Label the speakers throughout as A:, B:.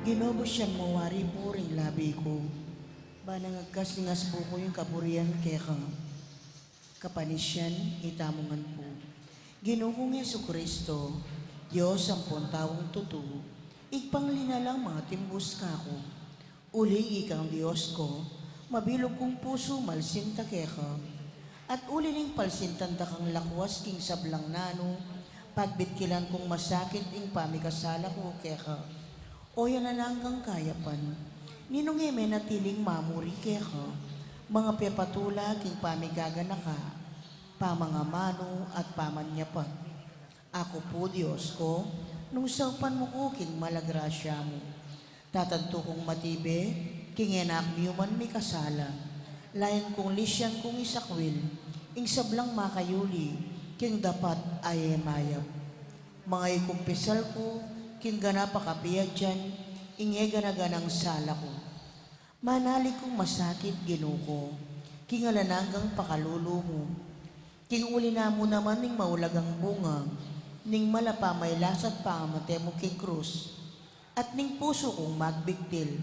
A: Ginobo siyang mawari puring labi ko. Banang agkasingas buko yung kapurian kaya kapanisyan itamungan po. Ginoong Yesu Kristo, Diyos ang puntawang tutu, ikpang linalang mga timbus ka ko. Uli ikang Diyos ko, mabilog kong puso malsinta keka, at uli ning palsintanda kang lakwas king sablang nano, pagbitkilan kong masakit ing pamikasala ko keka. O yan na langgang kayapan, ninong eme na tiling mamuri keka, mga pepatula king pamigagana ka, pamangamano at pamanyapan. Ako po Diyos ko, nung saupan mo ko king malagrasya mo. Tatanto kong matibe, king enak niyuman mi kasala. Layan kong lisyan kong isakwil, ing sablang makayuli, king dapat ayamayab. Mga ikumpisal ko, king ganapa kapiyag dyan, inge ganaganang sala ko. Manali kong masakit ginuko, king alananggang pakalulo mo. King uli na mo naman ning maulagang bunga, ning malapa may lasat pa amate mo king krus. At ning puso kong magbigtil,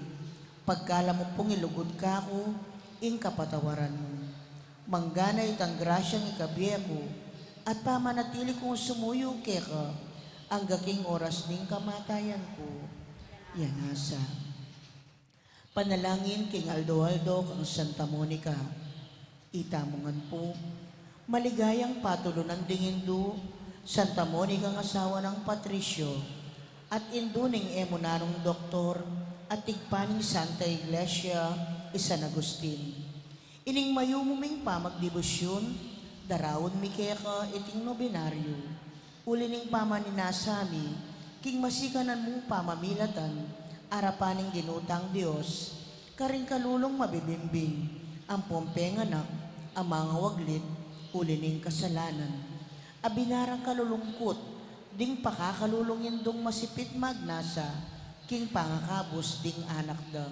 A: pagkala mo pong ilugod ka ko, ing kapatawaran mo. Manggana itang grasyang ikabiya ko, at pamanatili kong sumuyo keka, ang gaking oras ning kamatayan ko. Yan asa. Panalangin king Aldo kang Santa Monica, itamungan po. Maligayang patulo ng dingindu, Santa Monica ang asawa ng Patricio, at induning emunanong doktor, at tigpaning Santa Iglesia, San Agustin. Ining mayumuming pamagdibusyon, darawon mikeka iting nobinaryo. Uli ning pamaninasami, king masikanan mong pamamilatan, arapaning ginutang Diyos, karing kalulong mabibimbing, ang pompenganak, ang mga waglit, uli ning kasalanan. Abinarang kalulungkot, ding pakakalulong yendong masipit magnasa, king pangakabos ding anak da.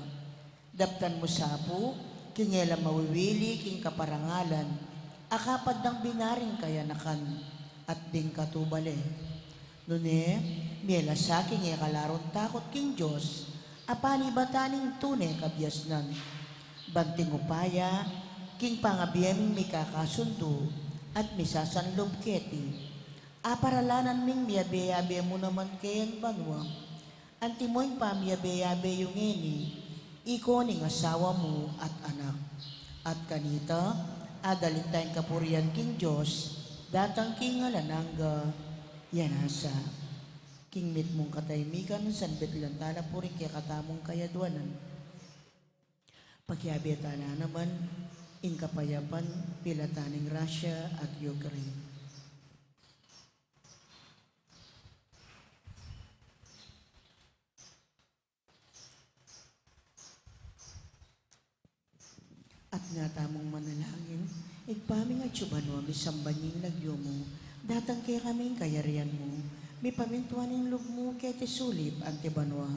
A: Daptan mo sapo, king elam mawiwili, king kaparangalan, akapad ng binaring kayanakan, at ding katubale. Nune, miela sa aking kalaron takot king Diyos, apani bataning tune kabyasnan. Banting upaya, king pangabiyaming mi kakasundo, at misasanlob keti. Aparalanan ming miyabe-yabe mo naman kayang banwa, antimoy pa miyabe-yabe yung eni, iko ning asawa mo at anak. At kanita, adalin tayong kapurian king Diyos, datang king alanangga, yanasa. King mit mong kataymikan, sanbet lang tala puring kaya katamong kayadwanan. Pagyabiatana naman, ing kapayapan, pilataning Russia at Ukraine. At nga tamong manalangin, igpaming at subano, misambanying lagyo mo, datang kaya kaming kayarian mo, may pamintuan yung loob mo kaya tisulip ang tibanwa.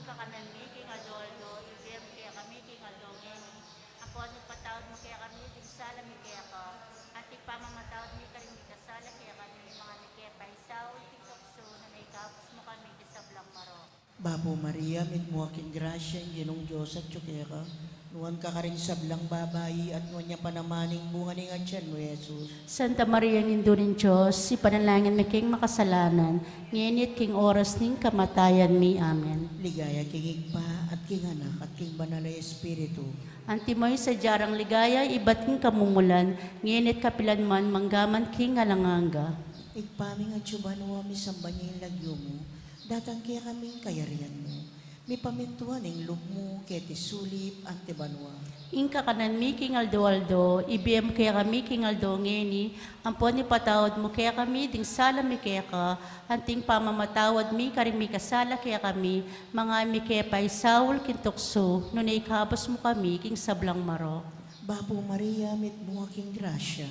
B: Kakanan mi, king adoldo, ibem kaya kami, king aldongeni. Ako ano patawad mo kaya kami, king sala mi kaya ka. Antik pamamatawad mi ka rin mi kasala kaya kami, mga mi kaya paisaw, tikokso, na naikapos mo kami, kisablang maro.
A: Babo Maria, mit mo aking grasya, ang ginong Diyos at tsukera. Nuwan ka rin sablang babayi at nuwan niya panamaning bunga ni Atyan mo, Jesus.
B: Santa Maria ng Indurin Diyos, si panalangin mi king makasalanan, ngenit king oras ning kamatayan mi. Amen.
A: Ligaya king igpa at king anak at king banal na Espiritu.
B: Antimoy sa jarang ligaya, iba't king kamumulan, ngenit kapilan man manggaman king alanganga.
A: Igpaming at subano, misambanying lagyo mo, datang kaya kaming kayarian mo. May pamintuan ng loob mo, kaya tisulip, antibanwa.
B: Inka kanan mi king aldo, ibiem kaya kami king aldo ngeni, ampon ni patawad mo kaya kami, ding sala mi kaya ka, anting pamamatawad mi, karing mi kasala kaya kami, mga mi kaya paisawol kintokso, no naikabos mo kami, king sablang maro.
A: Babo Maria, mit mo aking grasya,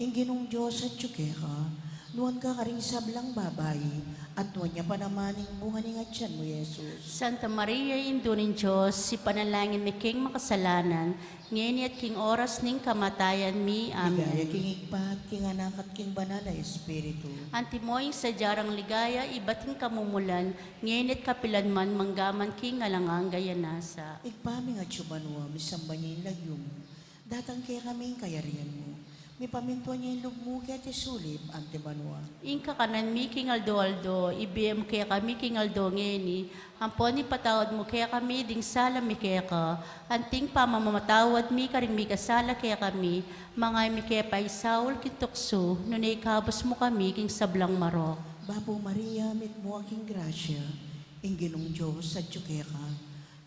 A: ang ginong Diyos at tsukera, nuwan ka ring sablang babayi, at nuwan niya panamaning bunga ni Atyan mo, Jesus.
B: Santa Maria, Indurin Diyos, si panalangin mi king makasalanan, ngeni at king oras ning kamatayan mi.
A: Ligaya
B: Amen.
A: king igpa at king anak at king banal na Espiritu.
B: Antimoy sa jarang ligaya, ibating kamumulan, ngenit kapilan man manggaman king alangang gayanasa.
A: Igpaming at subanwa, misambanying lagyo mo, datang kaya kaming kayarian mo. May pamintuan niya yung loob mo, kaya tisulip, antibanwa.
B: Inka kanan mi king aldo, ibiem kaya kami king aldo ngeni, ampon ni patawad mo kaya kami, ding sala mi kaya ka, anting pamamatawad mi, karing mi kasala kaya kami, mga mi kaya paisawol kintokso, no naikabos mo kami, king sablang maro.
A: Babo Maria, mit mo aking grasya, ang ginong Diyos at tsukera,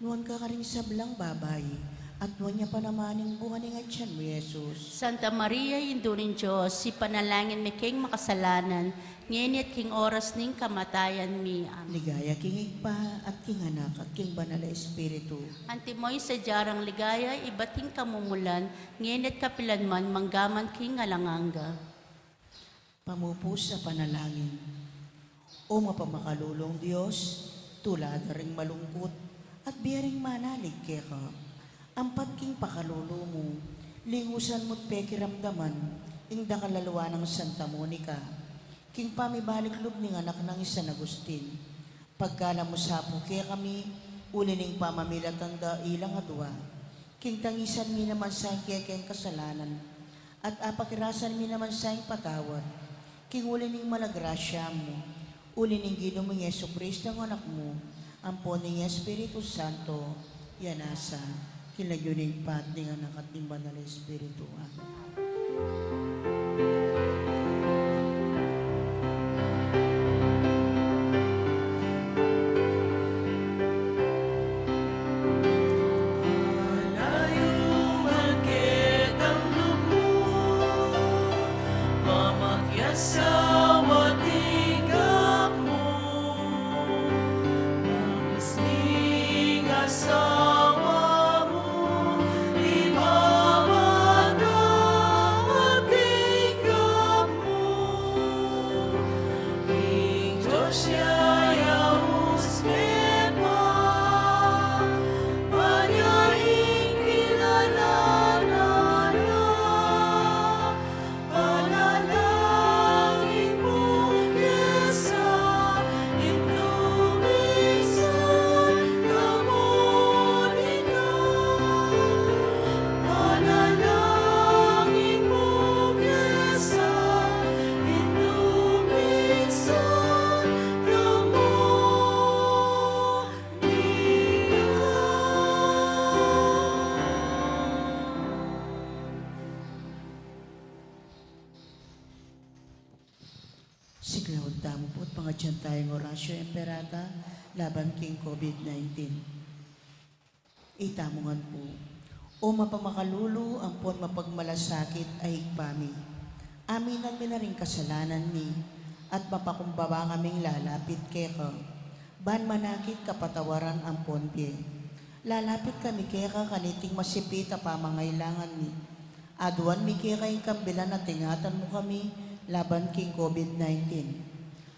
A: nuwan ka ring sablang babayi, at nuwan niya panamaning bunga ni Atyan mo, Jesus.
B: Santa Maria, Indurin Diyos, si panalangin mi king makasalanan, ngenit king oras ning kamatayan mi. Amen.
A: Ligaya king igpa at king anak at king banal na Espiritu.
B: Antimoy sa jarang ligaya, ibating kamumulan, ngenit kapilan man manggaman king alanganga.
A: Pamupos sa panalangin. O mapamakalulong Diyos, tulad ring malungkot at biyaring manalig kaya ka. Ampat king pakalulo mo, lingusan mo't pekiramdaman, ing dakalalawa ng Santa Monica. King pamibalik loob ning anak ng San Agustin. Pagkala mo sapo kaya kami, ulining pamamilat ang ilang adwa. King tangisan mi naman sa kaya kayang kasalanan, at apakirasan mi naman sa patawad. King ulining malagrasya mo, ulining ginuming Yesu Cristo ang anak mo, ampon ng Espiritu Santo, yanasa. Kilagyuning pat ng anak at ng banal na Espiritu. Amen.
C: Panalangin mo
A: Salawat tamo po at mga tiyan tayong orasyo emperata laban king COVID-19. Itamungan po. O mapamakalulu ampon mapagmalasakit ay higpami. Aminan mi na rin kasalanan mi at mapakumbaba kaming lalapit keka. Ban manakit kapatawaran ampon pie. Lalapit kami keka kaniting masipit a pamangailangan mi. Aduan mi keka ikambilan at tingatan mo kami laban king COVID-19.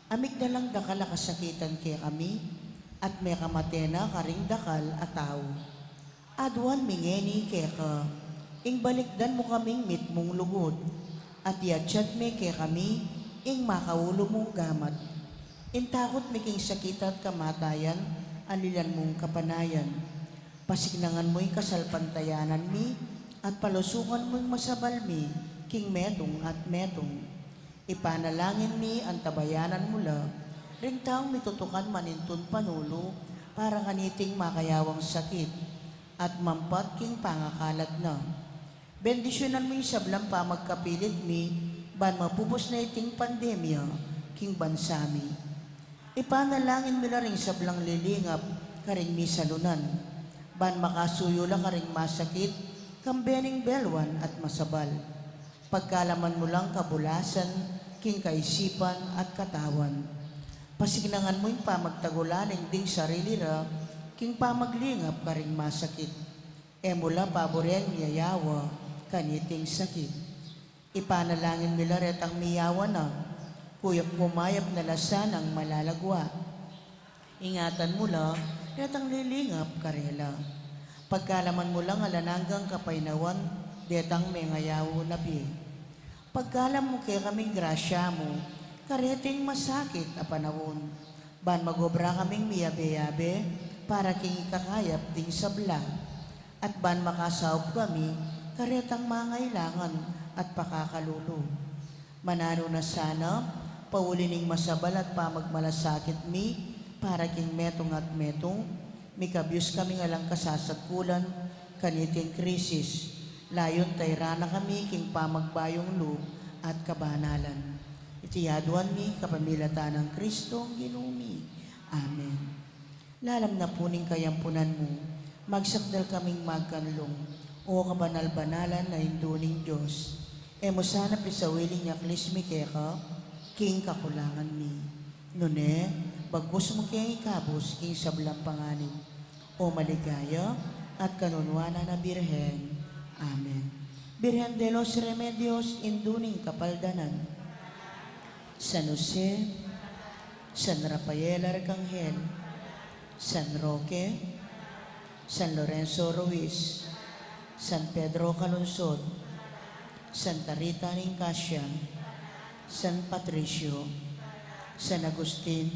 A: Amig na lang dakal a kasakitan kaya kami at may kamatena karing dakal at tao. Aduan mingeni keka, ing balikdan mo kaming mit mong lugod, at yatsyat me kaya kami, ing makaulo mong gamat. Intakot mi king sakit at kamatayan, alilan mong kapanayan. Pasignangan mo'y kasalpantayanan mi, at palusukan mo'y masabal mi, king metong at metong. Ipanalangin mi ang tabayanan mula, ring taong mitutukan manintun panulo, para kaniting makayawang sakit at mampat king pangakalat na. Bendisyonan mo yung sablang pa magkapilit mi, ban mapupos na iting pandemya, king bansami. Ipanalangin mi na rin sablang lilingap, karing mi salunan, ban makasuyo la karing masakit, kambening belwan at masabal. Pagkalaman mo lang kabulasan, king kaisipan at katawan. Pasignangan mo yung pamagtagulaning ding sarili ra, king pamaglingap karing masakit. E mula paboren miyayawa, kaniting sakit. Ipanalangin nila ret ang miyawa na, kuyap kumayap na lasan ang malalagwa. Ingatan mo lang, ret ang lilingap karela. Pagkalaman mo lang alananggang kapainawan, detang may ngayawo na bi. Pagkalam mo kaya kaming grasya mo, kareting masakit a panawon. Ban magobra kaming miyabe-yabe, para king ikakayap ding sabla. At ban makasawb kami, karetang mangailangan at pakakalulu. Manano na sana, paulining masabal at pamagmalasakit mi, para king metong at metong, mikabyus kami ngalang kasasagkulan, kaniting krisis. Layon tayrana kami king pamagbayong loob at kabanalan. Itiyaduan mi kapamilatan ng Kristong ginumi. Amen. Lalam na puning kayampunan mo, magsakdal kaming magkanlong, o kabanal-banalan na hinduning Diyos. E mo sana pisawiling niya klismi keka, king kakulangan mi. Nune, bagkus mo kaya ikabos, king sablang panganin, o maligaya at kanunwana na Birhen. Amen. Birhen de los Remedios, induning kapaldanan. San Jose, San Rafael Arcangel, San Roque, San Lorenzo Ruiz, San Pedro Calungsod, Santa Rita Nicasia, San Patricio, San Agustin,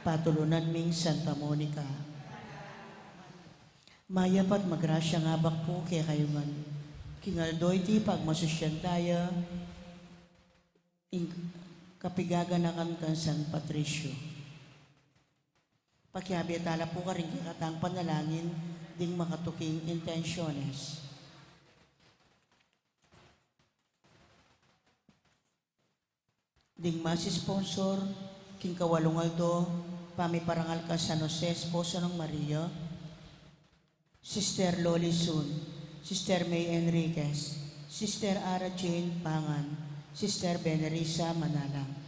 A: patulunan ming Santa Monica. Mayapat magrasya nga bak po kaya kayo man. Kingaldoy ti pagmasusyan tayo, kapigaganakan kan San Patricio. Pakiabiatala po ka rin kakatang panalangin ding makatuking intensyones. Ding masi-sponsor, king Kawalungaldo, pamiparangal ka San Jose, esposa ng Maria, Sister Loli Sun, Sister May Enriquez, Sister Ara Jane Pangan, Sister Benerisa Manalang.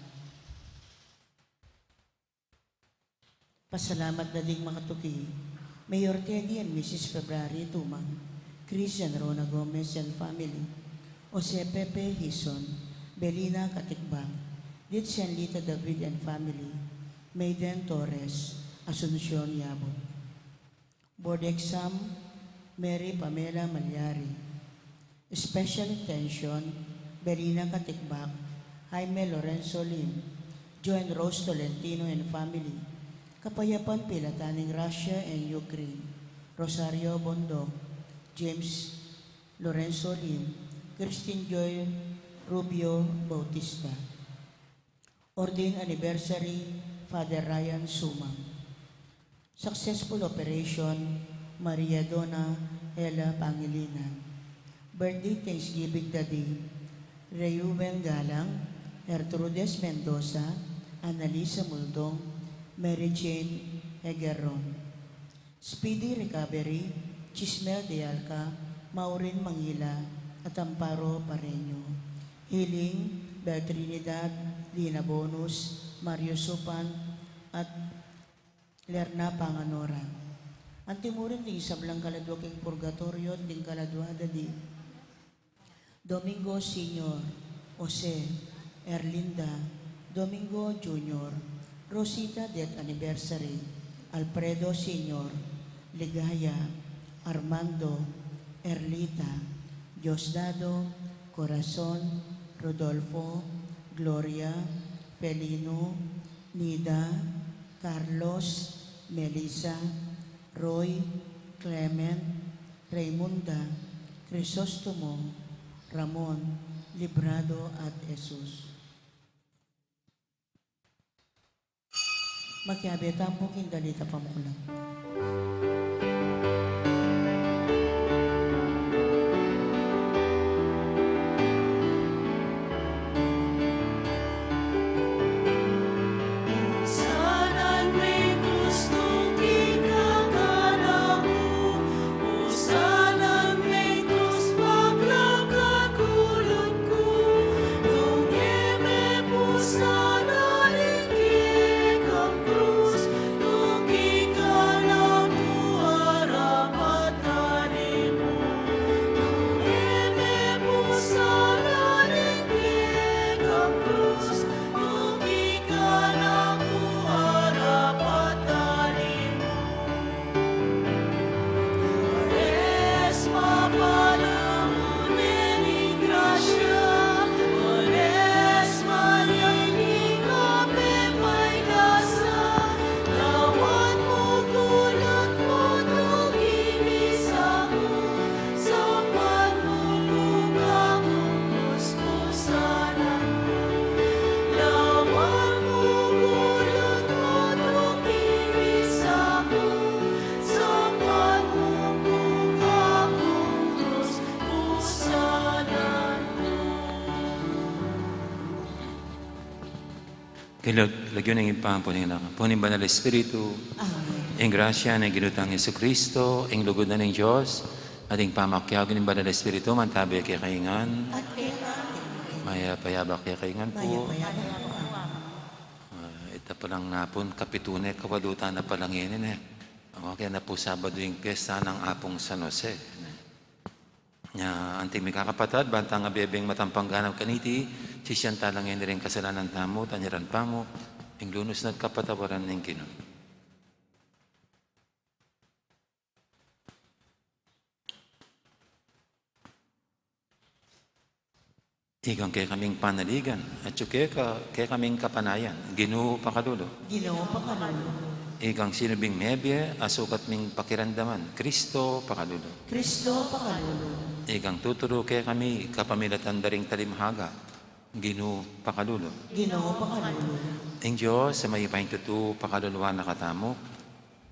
A: Pasalamat na ding makatuki, Mayor Teddy and Mrs. February Tumang, Christian Rona Gomez and family, Jose Pepe Hison, Belina Katikbang, Ditsen Lita David and family, Maiden Torres, Asuncion Yabot. Board exam, Mary Pamela Malyari. Special attention, Belina Katikbang, Jaime Lorenzo Lim, Joan Rose Tolentino and family, Kapayapan Pilataning Russia and Ukraine, Rosario Bondo, James Lorenzo Lim, Christine Joy Rubio Bautista. Ordin Anniversary, Father Ryan Sumang. Successful Operation, Maria Donna Ella Pangilinan. Birthday Thanksgiving Daddy, Reuben Galang, Gertrudes Mendoza, Annalisa Muldong, Mary Jane Hegeron. Speedy recovery, Chismel de Alca, Maureen Mangila, at Amparo Pareño. Healing, Beltrinidad, Lina Bonus, Mario Supan, at Lerna Panganora. Antimurin di isablang kaladwa king purgatorio, ding kaladwada di Domingo Senior, Jose, Erlinda, Domingo Junior, Rosita Death Anniversary, Alfredo Senior, Ligaya, Armando, Erlita, Diosdado, Corazon, Rodolfo, Gloria, Pelino, Nida, Carlos, Melissa, Roy, Clement, Raymunda, Crisostomo, Ramon, Librado at Jesus. Magkabeta po kindalita pamukulang.
C: Lagyan ng ipang puninang. Punin ba ng Espiritu?
A: Amen.
C: Ang grasya ng ginutang Yesu Kristo, ang lugod na ng Diyos, ating pamakyagan ng Banal Espiritu, mantabi kay kaingan,
A: At kaya
C: maya payabak kay kaingan po.
A: maya-maya
C: Ito palang napon, kapitune, kawadutan na palang yun eh. Okay na po Sabado yung piyesta ng Apong San Jose. Nya anting may kakapatad, bantang abebeng matampangganang kaniti, sisyan talang yun rin kasalanan tamo, tanyaran pa mo, ang lunos na kapatawaran ng Kinon. Igang kay kaming panaligan, at kay kaming kapanayan, Ginoo pakadulo.
A: Ginoo pa kanulo.
C: Igang sinubing mebye, asukat ming pakirandaman, Kristo pakadulo.
A: Kristo pa kanulo.
C: Igang tuturo kay kami, kapamilatan daring talimhaga, Ginoo pakadulo.
A: Ginoo pa kanulo.
C: Ang Diyos sa may pahintutu pakaluluwa na katamo,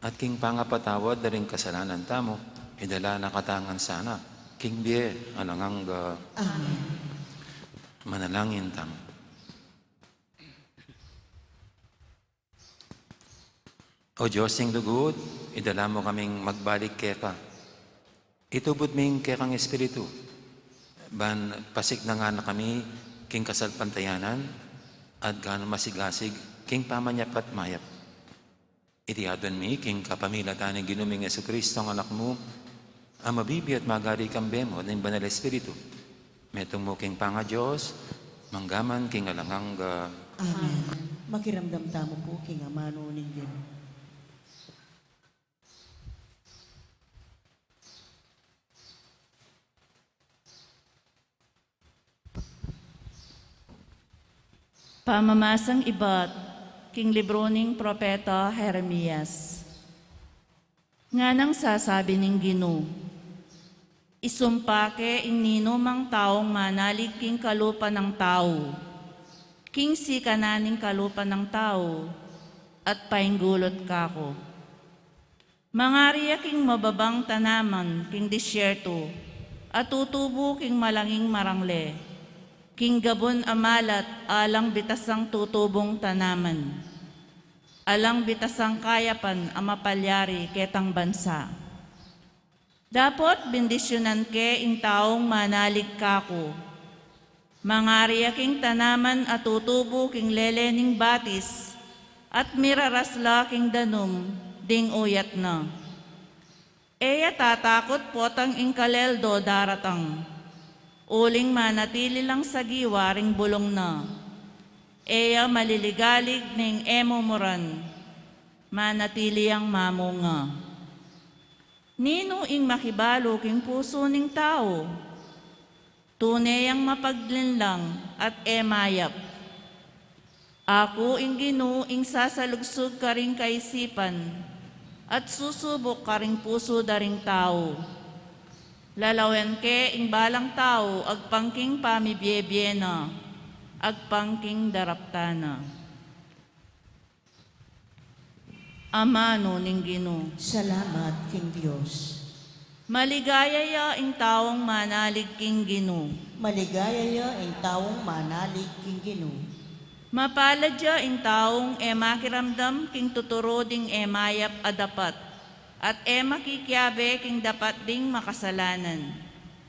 C: at king pangapatawad daring kasalanan tamo, idala na katangan sana, king biye, alangang
A: Amen.
C: manalangin tamo. O Diyos ng lugod, idala mo kaming magbalik keka. Itubod ming kekang Espiritu. Ban pasik na nga na kami, king kasalpantayanan, at gano'n masigasig, king pamanyapat mayap. Itiadon mi, king kapamilatan ng ginuming Yesu Kristo ang anak mo, ang mabibi at magari kambemo ng Banal Espiritu. Metong mo king panga Diyos, manggaman king alangang
A: Amen. Makiramdam tamo po king amano ninyo.
D: Pamamasang ibat, king libro ning Propeta Jeremias. Nga nang sasabi ning Ginoo, isumpake ing nino mang taong manalig king kalupa ng tao, king si kananing kalupa ng tao, at painggulot kako. Mangariya king mababang tanaman king disyerto, at tutubo king malanging marangle, king gabon amalat, alang bitasang tutubong tanaman. Alang bitasang kayapan amapalyari ketang bansa. Dapot bendisyonan ke ing taong manalig kako. Mangari aking tanaman at tutubo king lelening batis, at mirarasla king danum, ding uyat na. Eya tatakot potang ing kaleldo daratang. Uling manatili lang sa giwa ring bulong na. Eya maliligalig ning emomoran, manatili ang mamunga. Nino ing makibalo king puso ning tao, tunay ang mapaglinlang at emayap. Ako ing Ginoo ing sasalugsog ka ring kaisipan, at susubok ka ring puso daring tao. Lalawen ke ing balang tao, agpangking pamibyebyena, agpangking daraptana. Amano ning Ginoo.
A: Salamat, King Diyos.
D: Maligaya ya ing taong manalig king Ginoo.
A: Maligaya ya ang taong manalig, King Ginoo.
D: Mapalad ya ing taong makiramdam king tuturo ding mayap adapat, at makikyabe king dapat ding makasalanan,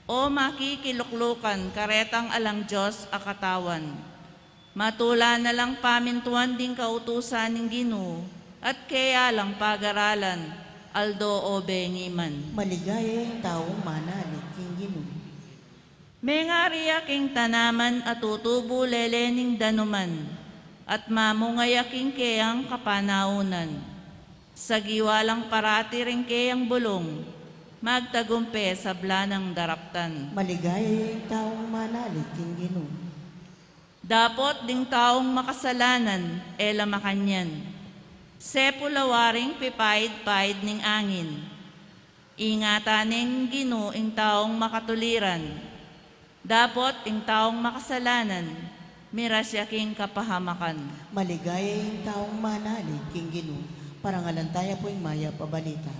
D: o makikiluklukan karetang alang Diyos akatawan. Matula na lang pamintuan ding kautusan ng Ginoo, at kaya lang pag-aralan, aldo o bengiman.
A: Maligaya ang taong manalig, King Ginoo.
D: Mengariya king tanaman at tutubo lelening danuman, at mamungaya king keyang kapanaunan. Sa giwalang parati ring keyang bulong, magtagumpe sa blanang daraptan.
A: Maligaya ang taong manalig, King Ginoo.
D: Dapot ding taong makasalanan, makanyan. Sepulawaring pipahid-pahid ning angin. Ingatan ning Ginoo ing taong makatuliran. Dapot ing taong makasalanan, mirasya king kapahamakan.
A: Maligaya ang taong manalig, King Ginoo. Parangalan tayo po yung maya pabalita.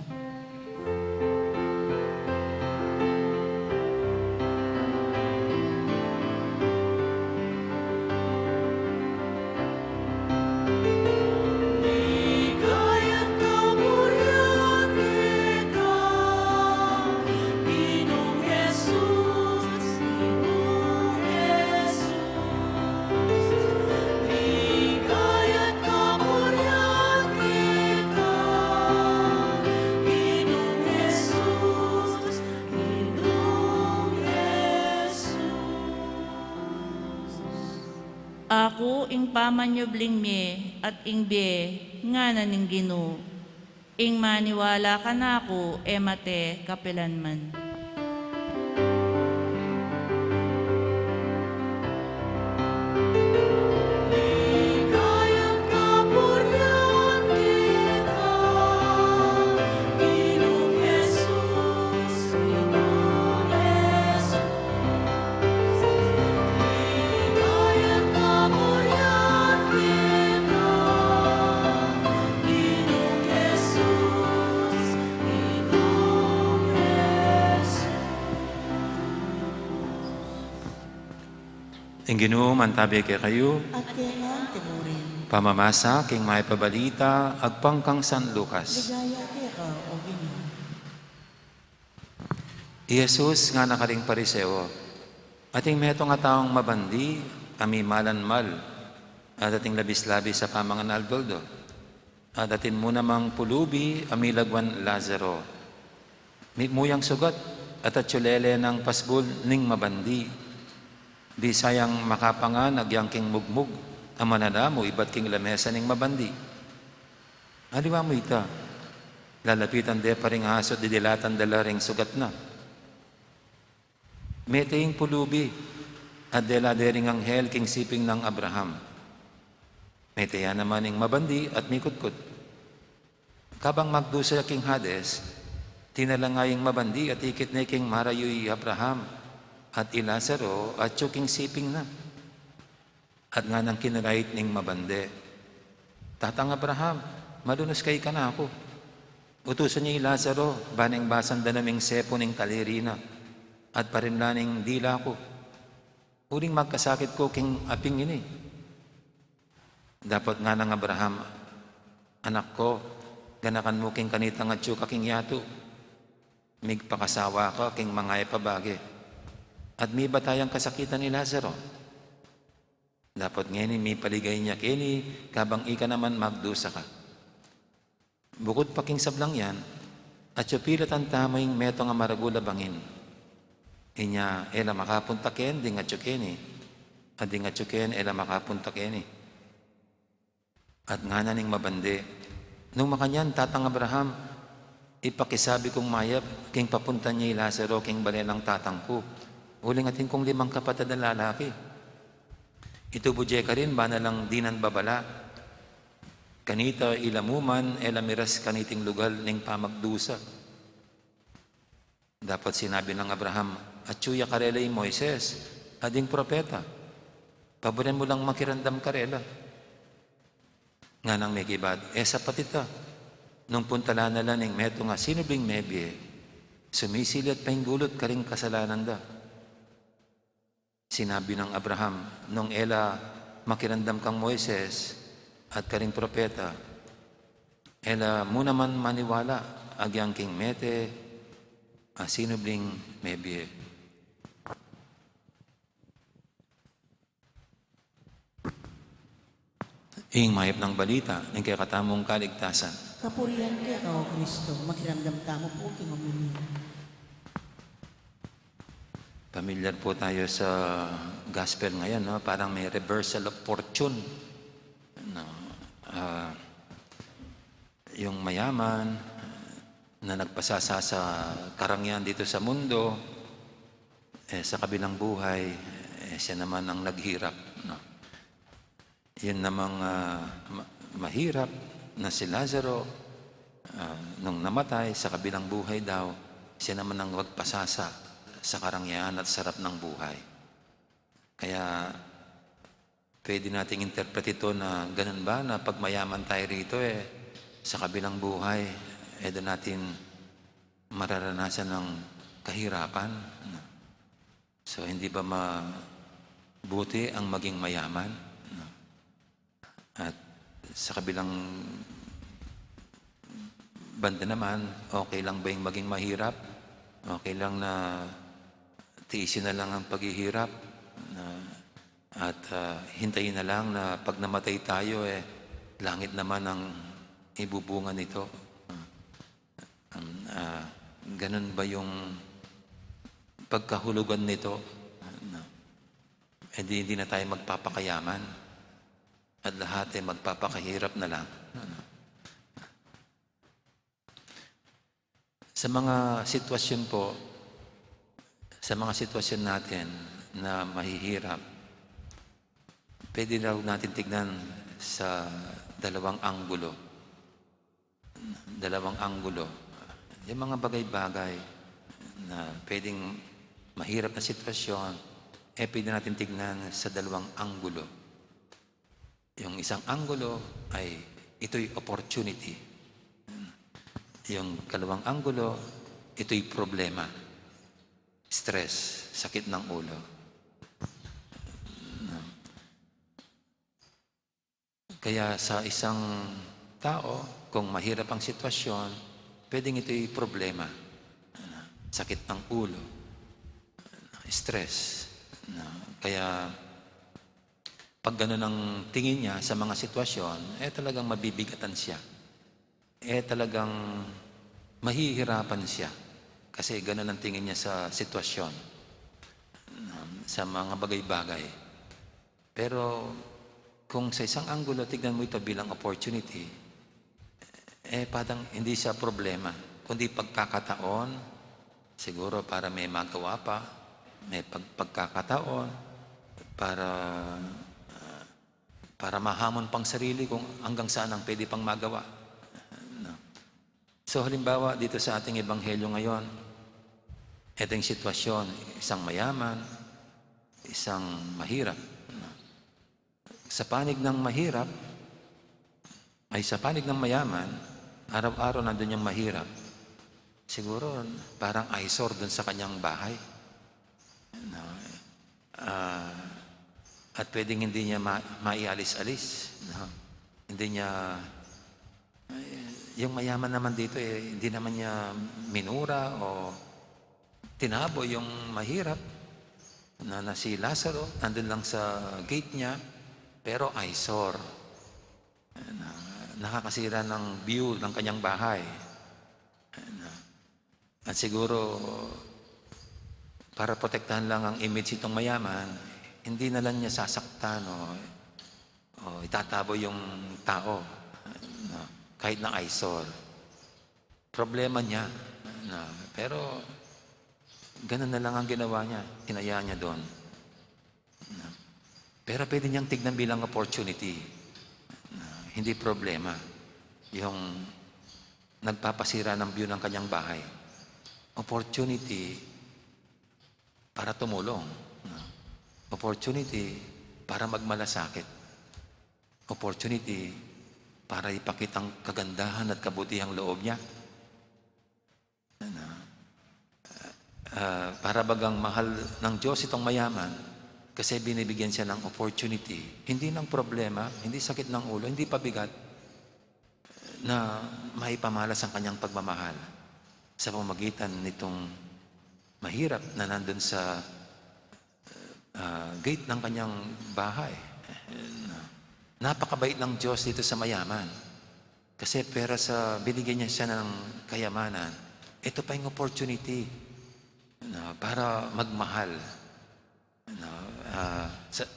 D: Ako ing pamanyubling me at ing be nga na ning Ginoo. Ing maniwala ka na ako, mate kapilanman.
C: Ing Ginoo mantabi kay kayo,
A: At kaya nga timurin.
C: pamamasa king may pabalita, agpangkang San Lucas.
A: Ligaya kaya ka, O Ginoo.
C: Jesus nga nakaring pariseo, ating meto nga taong mabandi, kami malanmal, at ating labis-labis sa pamangan Aldoldo, at atin mo namang pulubi, amilagwan Lazaro. Muyang sugat, at atsulele ng pasbul ning mabandi. Di sayang makapangan, agyang king mugmug, amanada mo, ibat king lamesa ning mabandi. Aliwa mo ita, lalapitan de paring asot, didilatan dalaring sugat na. Meteing pulubi, at deladering anghel king siping ng Abraham. Meteya naman ing mabandi at mikutkot. Kabang magdusa king Hades, tinalangaying mabandi at ikit na king marayoy Abraham at Lazaro at king siping na. At nga nang kinarait ning mabande, Tatang Abraham, malunos kay ka na ako. Utusan niya Lazaro, baneng basan da naming sepo ning talirina, at parimlaning dila ko. Uling magkasakit ko king aping ini. Dapat nga ng Abraham, anak ko, ganakan mo king kanitang at kaking yato. Migpakasawa ka king mangay pabagi. At may batayang kasakitan ni Lazaro. Dapat ngayon may paligay niya kini, kabang ika naman magdusa ka. Bukod pa king sablang yan, at pilat ang tamayng meto nga maragula bangin. Inya, ela makapunta ken, di nga tsukeni. At di nga tsuken, ela makapunta keni. At nga na ning mabande. Nung makanyan, tatang Abraham, ipakisabi kong mayap, king papunta niya Lazaro, king balenang tatang ko. Uling atin kong 5 kapatid na lalaki. Ito budye ka rin, ba na lang dinan babala. Kanita ilamuman, elamiras kaniting lugal ning pamagdusa. Dapat sinabi ng Abraham, at tsuya karela yung Moises, ading propeta. Paboren mo lang makirandam karela. Nga nang may kibad, sapat ita. Nung puntala na lang ng meto nga, sino bing mebye, sumisilit pa yung gulot karing kasalanan da. Sinabi ng Abraham, nung ela makirandam kang Moises at karing propeta, ela mo naman maniwala, agyang king mete, sino bing mebye. Ing mayap ng balita, ng kaya katamong kaligtasan.
A: Kapurihan kay ka, O Kristo, makiramdam tamo po king umili.
C: Pamilyar po tayo sa gospel ngayon, no? Parang may reversal of fortune. No? Yung mayaman na nagpasasa sa karangyaan dito sa mundo, sa kabilang buhay, siya naman ang naghirap. No? Yun namang mahirap na si Lazaro, nung namatay sa kabilang buhay daw, siya naman ang magpasasa sa karangyaan at sarap ng buhay. Kaya pwede nating interpret ito na ganun ba na pag mayaman tayo rito sa kabilang buhay doon natin mararanasan ng kahirapan. So hindi ba mabuti ang maging mayaman? At sa kabilang banda naman, okay lang ba yung maging mahirap? Okay lang na tiisin na lang ang paghihirap at hintayin na lang na pag namatay tayo, langit naman ang ibubunga nito. Ganun ba yung pagkahulugan nito? Hindi na tayo magpapakayaman. At lahat magpapakahirap na lang. Sa mga sitwasyon po, sa mga sitwasyon natin na mahihirap, pwede raw natin tignan sa dalawang anggulo. Dalawang anggulo. Yung mga bagay-bagay na pwedeng mahirap na sitwasyon, pwede natin tignan sa dalawang anggulo. Yung isang anggulo ay ito'y opportunity. Yung kalawang anggulo, ito'y problema. Stress, sakit ng ulo. Kaya sa isang tao, kung mahirap ang sitwasyon, pwedeng ito'y problema. Sakit ng ulo. Stress. Kaya pag gano'n ang tingin niya sa mga sitwasyon, talagang mabibigatan siya. Talagang mahihirapan siya. Kasi gano'n ang tingin niya sa sitwasyon, sa mga bagay-bagay. Pero kung sa isang anggulo, tignan mo ito bilang opportunity, parang hindi siya problema, kundi pagkakataon, siguro para may magawa pa, may pagkakataon, para mahamon pang sarili kung hanggang saan ang pwede pang magawa. So halimbawa, dito sa ating ebanghelyo ngayon, ito yung sitwasyon, isang mayaman, isang mahirap. Sa panig ng mahirap, ay sa panig ng mayaman, araw-araw nandun yung mahirap. Siguro parang eyesore dun sa kanyang bahay. Ah, at pwedeng hindi niya maialis-alis. No? Hindi niya, yung mayaman naman dito, hindi naman niya minura o tinabo yung mahirap na si Lazaro, nandun lang sa gate niya, pero eyesore. Nakakasira ng view ng kanyang bahay. At siguro, para protektahan lang ang image itong mayaman, hindi na lang niya sasaktan o itatabo yung tao, kahit na eyesore. Problema niya. Pero, ganun na lang ang ginawa niya. Hinaya niya doon. Pero pwede niyang tignan bilang opportunity. Hindi problema. Yung nagpapasira ng view ng kanyang bahay. Opportunity para tumulong. Opportunity para magmalasakit. Opportunity para ipakitang kagandahan at kabutihang loob niya. Para bagang mahal ng Diyos itong mayaman kasi binibigyan siya ng opportunity. Hindi ng problema, hindi sakit ng ulo, hindi pabigat na maipamalas ang kanyang pagmamahal sa pamamagitan nitong mahirap na nandun sa gate ng kanyang bahay. Napakabait ng Diyos dito sa mayaman. Kasi pera sa binigyan niya siya ng kayamanan, ito pa yung opportunity para magmahal.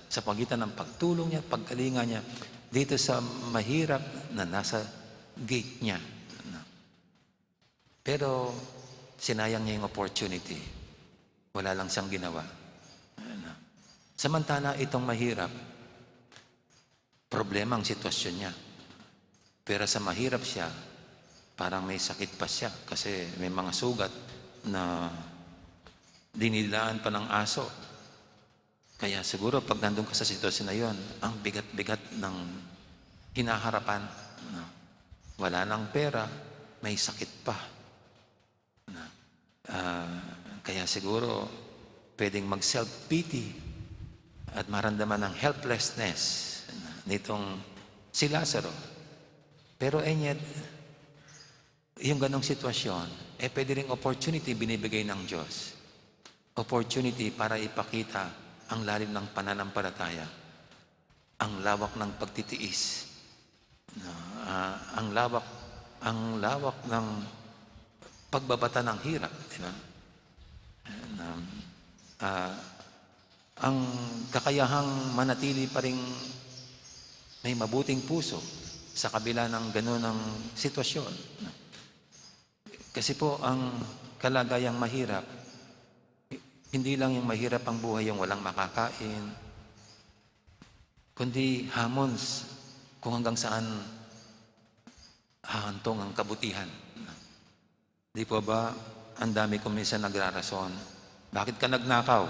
C: Sa pagitan ng pagtulong niya, pagkalinga niya, dito sa mahirap na nasa gate niya. Pero sinayang niya yung opportunity. Wala lang siyang ginawa. Samantala, itong mahirap, problema ang sitwasyon niya. Pero sa mahirap siya, parang may sakit pa siya kasi may mga sugat na dinilaan pa ng aso. Kaya siguro pag nandun ka sa sitwasyon na yon, ang bigat-bigat ng hinaharapan. Wala nang pera, may sakit pa. Kaya siguro pwedeng mag-self-pity at maramdaman ng helplessness nitong si Lazaro. Pero yet, yung ganong sitwasyon, pwede ring opportunity binibigay ng Diyos. Opportunity para ipakita ang lalim ng pananampalataya, ang lawak ng pagtitiis, ang lawak ng pagbabata ng hirap, di ba? Ang kakayahang manatili pa ring may mabuting puso sa kabila ng gano'n sitwasyon. Kasi po ang kalagayang mahirap, hindi lang yung mahirap ang buhay, yung walang makakain, kundi hamons kung hanggang saan hahantong ang kabutihan. Di po ba, ang dami ko minsan nagrarason, bakit ka nagnakaw?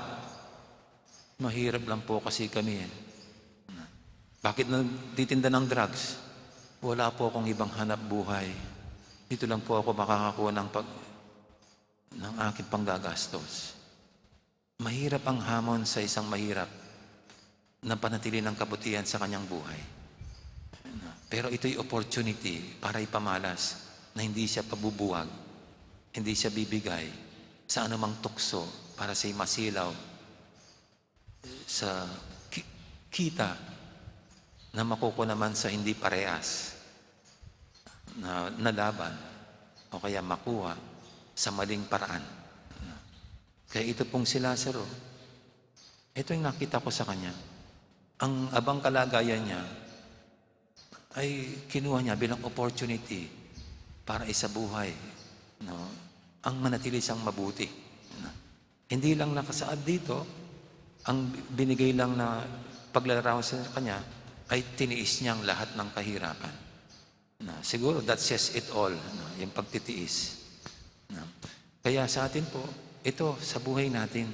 C: Mahirap lang po kasi kami. Bakit nagtitinda ng drugs? Wala po akong ibang hanap buhay. Dito lang po ako makakakuha ng aking panggagastos. Mahirap ang hamon sa isang mahirap na panatili ng kabutihan sa kanyang buhay. Pero ito'y opportunity para ipamalas na hindi siya pabubuwag, hindi siya bibigay sa anumang tukso para siya'y masilaw sa kita na makukuha naman sa hindi parehas na laban o kaya makuha sa maling paraan. Kaya ito pong si Lazaro, ito yung nakita ko sa kanya. Ang abang kalagayan niya ay kinuha niya bilang opportunity para isabuhay, ang manatili siyang mabuti. Hindi lang nakasaad dito, ang binigay lang na paglalarawan sa kanya ay tiniis niyang lahat ng kahirapan. Siguro that says it all, yung pagtitiis. Kaya sa atin po, ito sa buhay natin,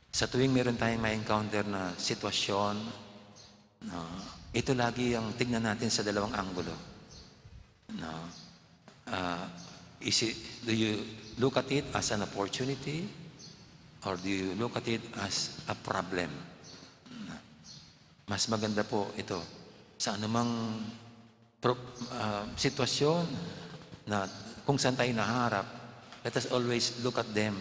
C: sa tuwing meron tayong ma-encounter na sitwasyon, ito lagi ang tignan natin sa dalawang anggulo. Do you look at it as an opportunity Or do you look at it as a problem? Mas maganda po ito sa anumang sitwasyon na kung saan tayo naharap, let us always look at them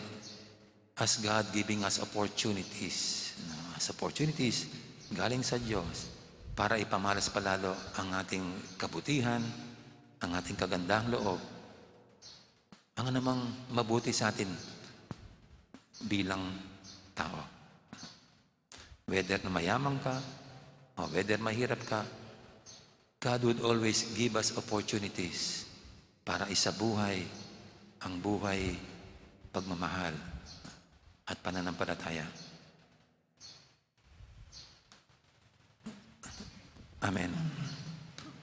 C: as God giving us opportunities. As opportunities galing sa Diyos para ipamalas palalo ang ating kabutihan, ang ating kagandahang loob, ang namang mabuti sa atin bilang tao. Whether na mayaman ka o whether mahirap ka, God would always give us opportunities para isabuhay ang buhay, pagmamahal at pananampalataya. Amen.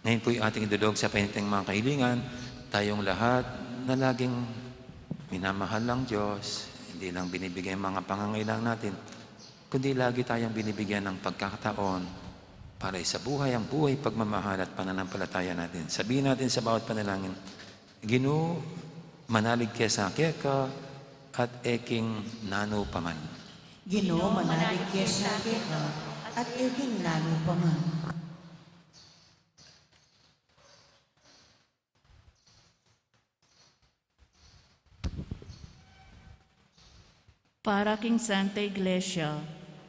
C: Ngayon po yung ating idulog sa painitang mga kahilingan, tayong lahat na laging minamahal ng Diyos, hindi lang binibigyan mga pangangailangan natin, kundi lagi tayong binibigyan ng pagkakataon para isabuhay ang buhay, pagmamahal at pananampalataya natin. Sabihin natin sa bawat panalangin, Ginoo, manalig ka sa keka at eking nano paman.
A: Ginoo, manalig ka sa keka at eking nano paman.
D: Para king Santa Iglesia,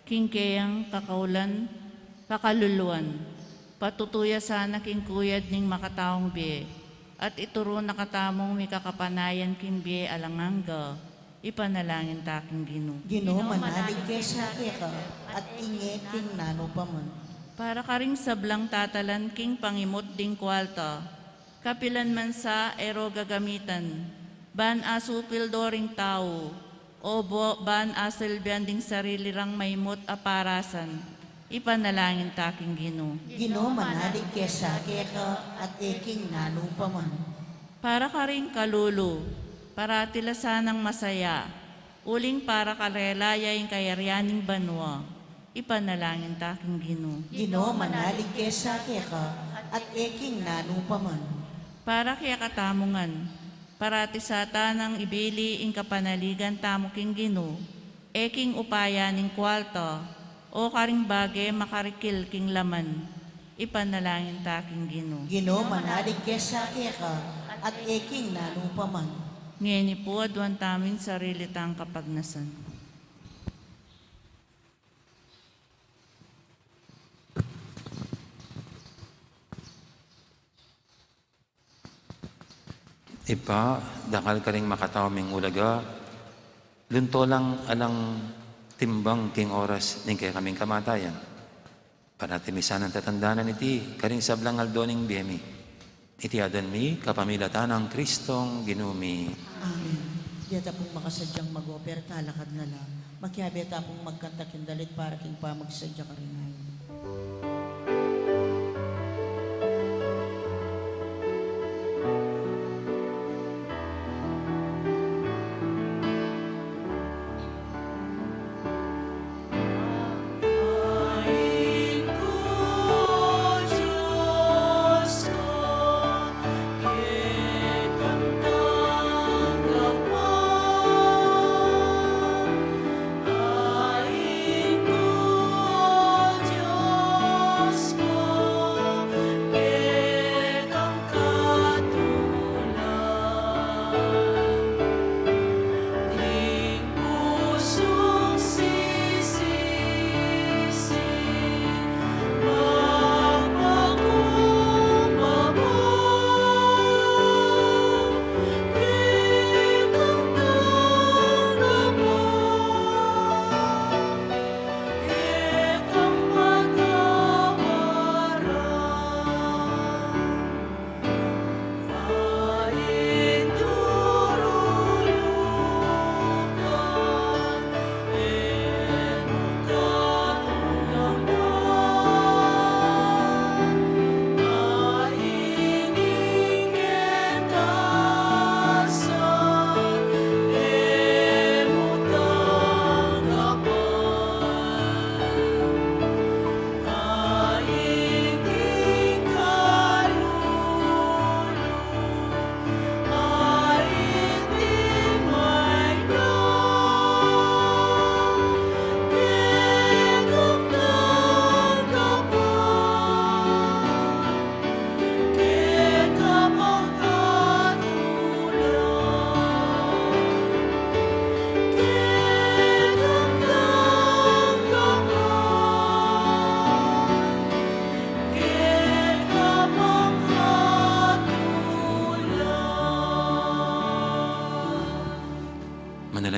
D: king kayang kakaulan, kakaluluan, patutuya sana king kuyad ning makataong biye, at ituro na katamong may kakapanayan king biye alanganga, ipanalangin taking Ginoo.
A: Ginoo, manalig ka sa keka at inge king nano paman.
D: Para ka ring sablang tatalan king pangimot ding kwalta, kapilan man sa ero gagamitan, ban asupil doring tao, o ban asilbian ding sarili rang maimot aparasan, ipanalangin taking Ginoo.
A: Ginoo, manalig ka sa keka at eking nano paman.
D: Para ka ring kalulu, para tila sanang masaya, uling para karelaya yung kayaryaning banwa, ipanalangin taking Ginoo.
A: Ginoo, manalig ka sa keka at eking nano paman.
D: Para kaya katamungan, parati sa tanang ibili ing kapanaligan tamo king Ginoo, eking upaya ning kwalta, o karing bagay makarikil king laman, ipanalangin taking Ginoo.
A: Ginoo, manalig ka sa keka at eking nano paman.
D: Ngeni po adwan tamin sarili tang kapagnasan.
C: Ipa, dakal ka ring makatawaming ulaga, lunto lang alang timbang king oras ning kay kaming kamatayan. Para timisan ang tatandanan iti, karing sablang aldoning biyemi. Iti adan mi, kapamilatan ng Kristong ginumi.
A: Amen. Diyata pong makasadyang mag-oper, talakad na lang. Magkiyabeta pong magkanta kindalit para king pamagsadya ka rin ngayon.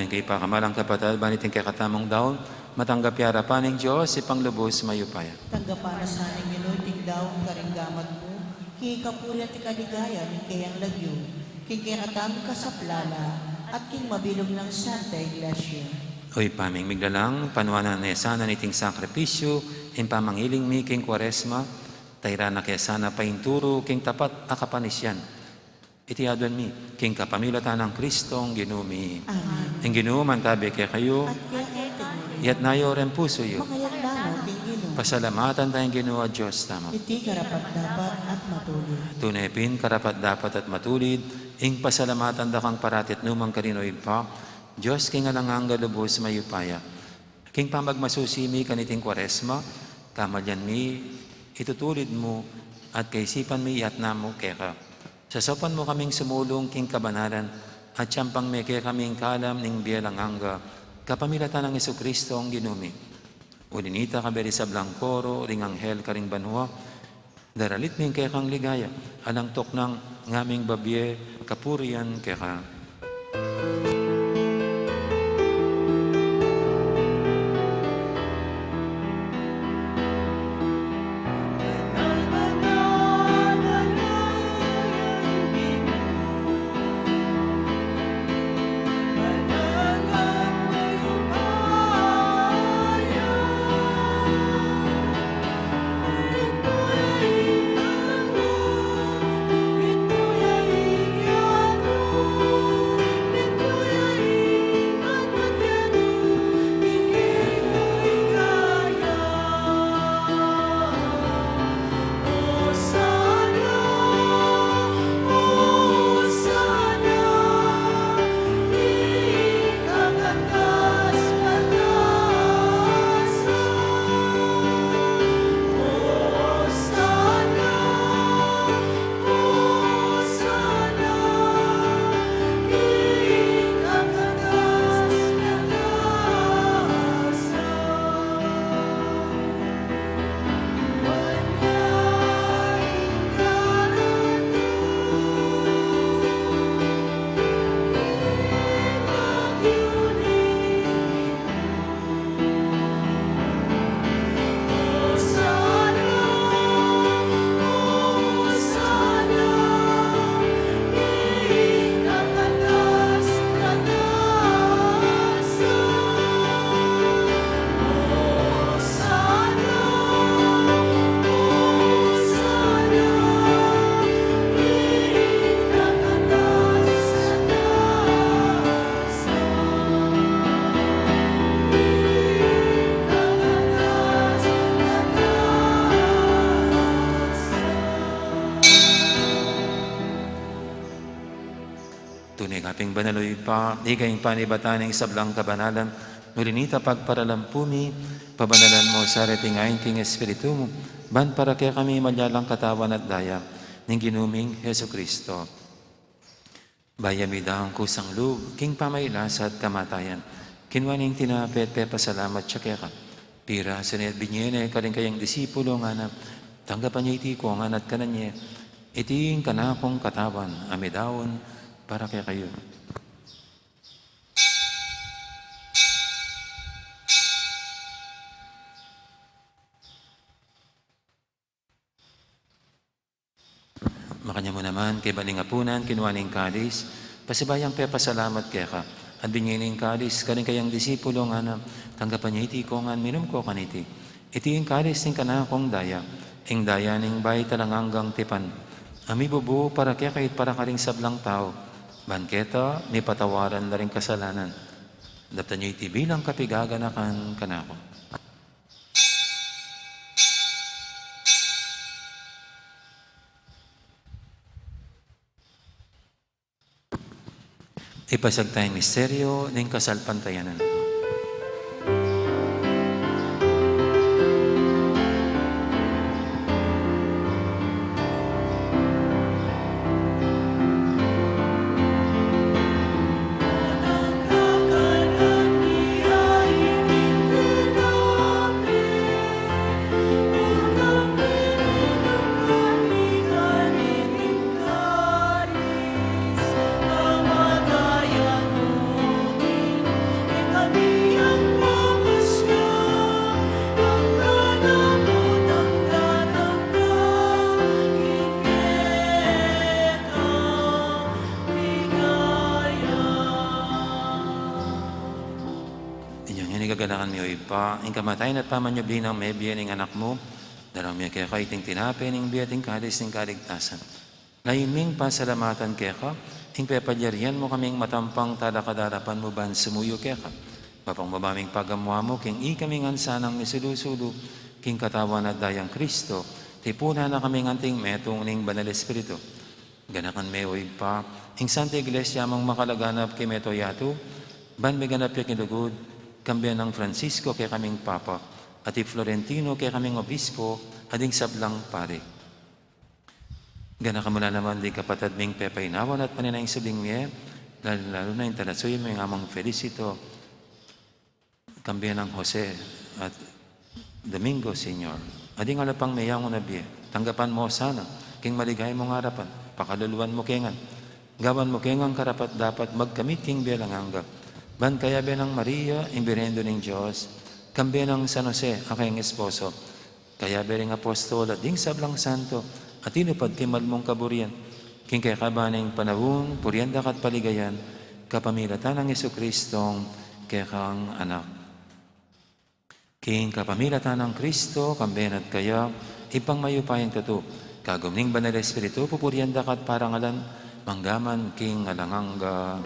C: Dahil kay pakamalang kapatid, banitin kay katamong daon, matanggap yara paning Diyos, ipanglubos mayupaya.
A: Tanggapan na sa aning Ginoy, tigdaw, karinggamat mo, kay kapuri at ikaligaya, ni kayang lagyo, kay katam kasaplala, at king mabilog ng Santa Iglesia.
C: Oy paming migdalang, panuanan na sana niting sakripisyo, in pamangiling mi king kwaresma, tayra na kaya sana painturo, king tapat akapanisyan. Iti adwan mi, king kapamilatan ng Kristong ginumi.
A: Amen.
C: Ang ginuman tabi kaya kayo,
A: At kaya kayo,
C: yat nayo ren puso yo.
A: makayag lamo, king Ginoy,
C: Pasalamatan tayong Ginoo Diyos tamo.
A: iti karapat dapat at matuloy.
C: Tunay karapat dapat at matulid, ing pasalamatan da kang paratit numang karinoy pa, Diyos king alangang galubos mayupaya. King pamagmasusimi kaniting kwaresma, kamalyan mi, itutulid mo, at kaisipan mi yat namo keka. Sasopan mo kaming sumulong king kabanalan, at siyempang may kaya kaming kalam ning biyalang angga, kapamilatan ng Jesucristo ang ginumi. Ulinita kaberi sa Blancoro, ring anghel karing banwa, daralit ming kaya kang ligaya, alang tok ng ngaming babye, kapurian kaya. Tunay kaping banaloy pa, ikayong panibataning sablang kabanalan, nulinita pagparalampumi, pabanalan mo sa retingayin king Espiritu mo, ban para kaya kami malyalang katawan at daya, ng ginuming Heso Kristo. Bayamida ang kusang loob, king pamaylas at kamatayan, kinwaning tinapet pasalamat siya kaya ka. Pira, sanayat binyene, kaling kayang disipulo nga na, tanggapan niya iti ko nga at kananya, iting kanakong katawan, amidawon, para kaya kayo. Makanya mo naman, kay balingapunan, kinuwaning kalis, pasibayang pasalamat kaya ka, at binyining kalis, kaling kayang disipulo nga na, tanggapan niya iti ko nga, minum ko kaniti. Iti yung kalis, ning kanakong daya, ing daya ning bay talanganggang tipan, ami bubu para kaya kahit para karing sablang tao, bangketa, may patawaran na rin kasalanan. Daptan niyo iti bilang kapigaganakan kanako. Ipasag tayong misteryo ng kasalpantayanan. pa, ing kamatayan at pamanyabli ng may biyan ng anak mo, dalang may kaya kaiting tinapin, ing biyating kadis ng kaligtasan. Layiming pasalamatan kaya ka, ing pepadyarian mo kaming matampang talakadarapan mo ban sumuyo kaya ka. Mapang mabaming pagamwa mo, king ikaming ansanang misilusulu, king katawan at dayang Kristo, tipuna na kaming anting metong ning banal Espiritu. Ganakan may uig pa, ing Santa Iglesia mong makalaganap kay Meto Yato, ban may ganap yung kinugod, kambiyan ng Francisco kay kaming Papa, at Florentino kay kaming Obispo, ading sablang pare. Ganakan mo na naman di kapatid ming pepainawan at paninaing sabing miye, lalo na yung talatsoy mo yung amang Felicito, kambiyan ng Jose at Domingo, Senyor. Ading alapang mayang unabiye, tanggapan mo sana, king maligay mong harapan, pakaluluan mo kengan, gawan mo kengang karapat dapat magkamit king belanganga, ban kaya benang Maria, imbirendo ng Diyos, kambi ng San Jose, aking esposo, kaya bering apostol at ding sablang santo, at inupad kimal mong kaburian, king kaya kabaning panahon, purianda kat paligayan, kapamilatan ng Jesucristong kaya kang anak. King kapamilatan ng Kristo, kamben at kaya, ipang mayupayang tatu, kagumning banal Espiritu, pupurianda kat parangalan, manggaman king alanganga.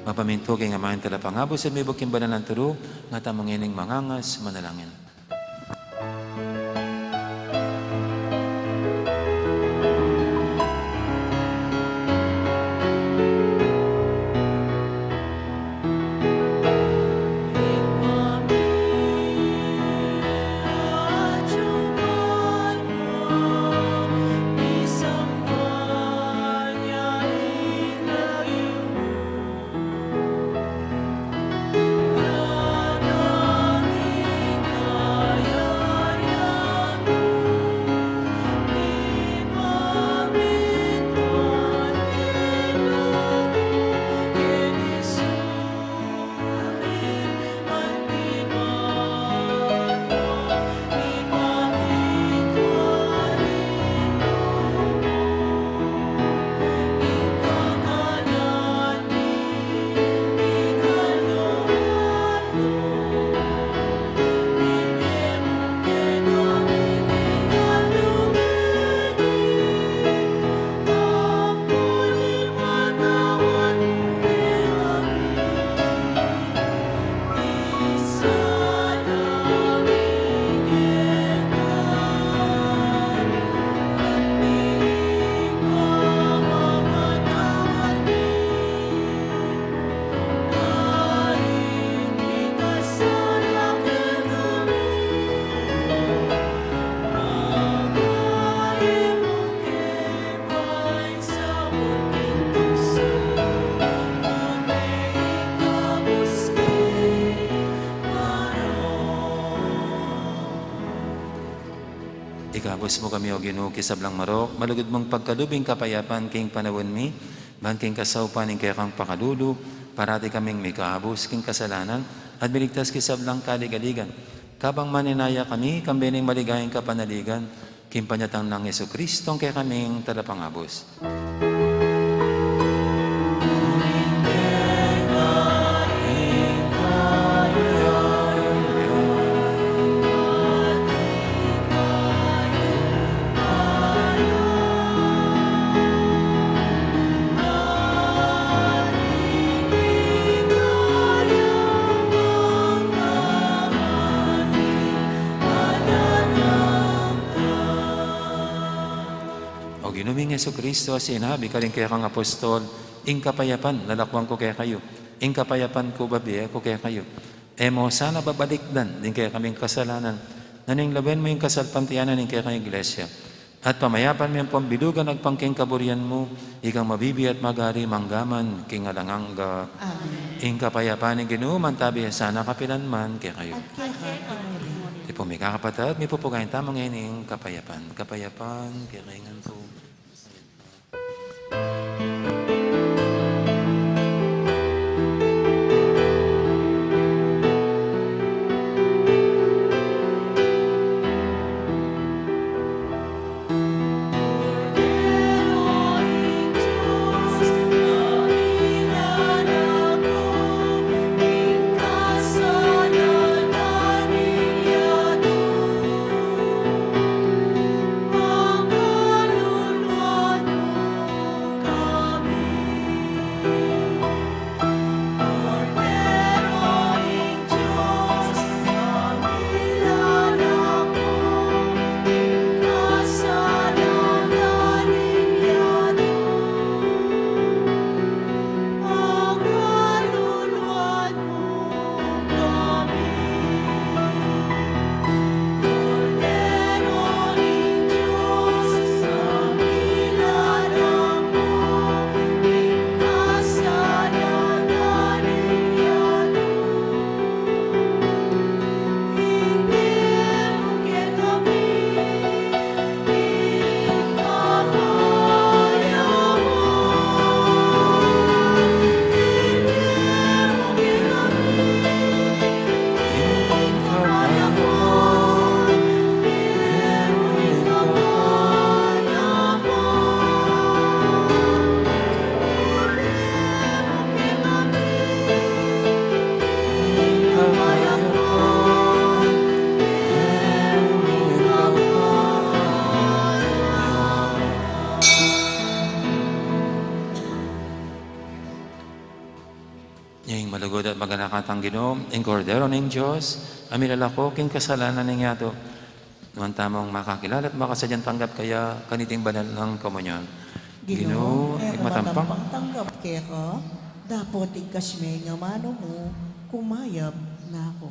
C: Mapaminto kay nga mahin talapangabo sa may buking banan ng turo, nga tamangining mangangas manalangin. Ikabos mo kami o Ginoo kisablang marok, malugod mong pagkalubing kapayapan king panawon mi, man king kasawpan ing kaya kang pakalulu, parati kaming may kaabos king kasalanan, at miligtas kisablang kaligaligan. Kabang maninaya kami, kambining maligayang kapanaligan, king panyatang ng Jesucristong kaya kaming talapangabos. Ginuming Jesucristo, sinabi ka rin kaya kang apostol, ing kapayapan, lalakwang ko kaya kayo. Ing kapayapan ko, babiya ko kaya kayo. Mo, sana babalikdan, din kaya kaming kasalanan. Naning laben mo yung kasalpantianan, din kaya kang iglesia. At pamayapan mo yung pambilugan, nagpangking kaburian mo, ikang mabibi at magari, manggaman, king alanganga.
A: Amen.
C: Ing kapayapan, ing ginuman, tabi, sana kapilan man, kaya kayo.
A: At kaya ka, Panginoon.
C: Di po may kakapatid, may pupugayin tamang ining kapayapan. Kapayapan, kaya kaingan po. kinalakatang Ginoo, ing kordero ning Diyos, amilalako king kasalanan ning yato. Nuan tamang makakilala at makasadyan tanggap kaya kaniting banal ng komunyon. Ginoo, matampang.
A: matampang tanggap kaya ka, dapat ikasme nga mano mo, kumayab na ako.